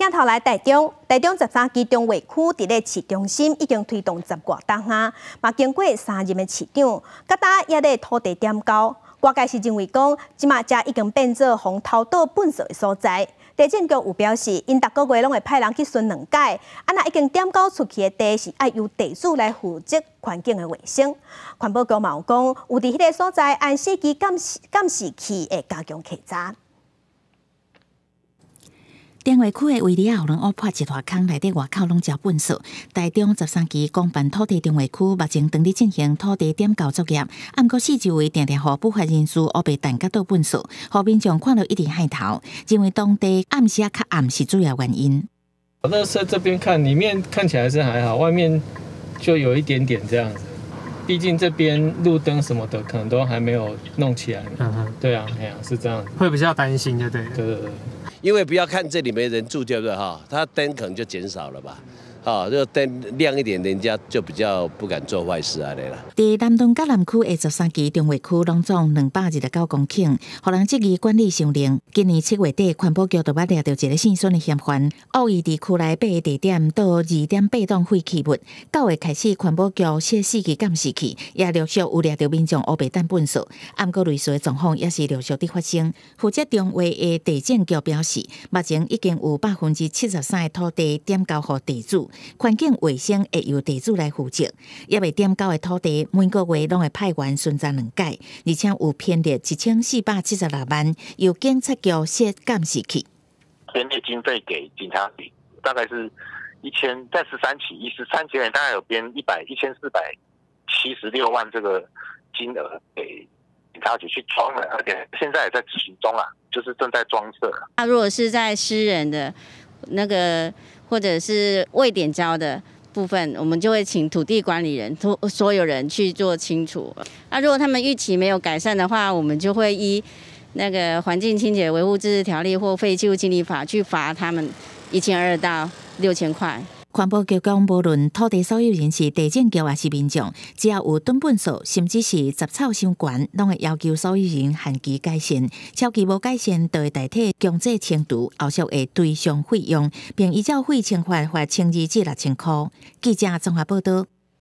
镜头来台中13期中卫区伫咧市中心已经推动10多档啊，嘛经过3任的市长，甲大也咧土地点交。外界是认为讲，即马遮已经变做防偷盗粪扫的所在。地政局有表示，因逐个月拢会派人去巡两届，若已经点交出去的地是要由地主来负责环境的卫生。环保局嘛有讲，有伫迄个所在按4期监视器会加强稽查。电话区的围篱啊，互人挖破一大坑，内底外口拢交粪扫。台中13期公办土地电话区目前当伫进行土地点交作业，暗过四周围定定互不法人士乌白弹甲倒粪扫，互民众看到一直害头，认为当地暗时较暗是主要原因。垃圾这边看，里面看起来是还好，外面就有一点点这样子。毕竟这边路灯什么的可能都还没有弄起来。对啊，是这样子。会比较担心，对。对。因为不要看这里没人住，对不对哈？它灯可能就减少了吧。就灯亮一点，人家就比较不敢做坏事啊，对啦。伫南东甲南区的13期中卫区拢总229公顷，互人质疑管理上零。今年7月底，环保局就捌抓到一个姓孙的嫌犯，恶意伫区内8个地点倒2.8吨废弃物。9月开始，环保局设4期监视器，也陆续有抓到民众乌白弹粪扫。暗过类似的状况也是陆续伫发生。负责中卫的地政局表示，目前已经有73%的土地点交予地主。环境卫生会由地主来负责，也未点交的土地每个月拢会派员巡查2届，而且有编列1476万由警察局设监视器。编列经费给警察局，大概是1000，在13期年大概有编1476万这个金额给警察局去装了，而且现在也在执行中啦，就是正在装设。那如果是在私人的那个或者是未点交的部分，我们就会请土地管理人所有人去做清楚。那如果他们逾期没有改善的话，我们就会依那个环境清洁维护自治条例或废弃物清理法去罚他们1200到6000块。环保局讲，无论土地所有人是地政局还是民众，只要有蹲粪扫，甚至是杂草伤悬，拢会要求所有人限期改善。超期无改善，就会代替强制清除，后续会追偿费用，并依照费清罚罚清2至6000块。记者综合报道。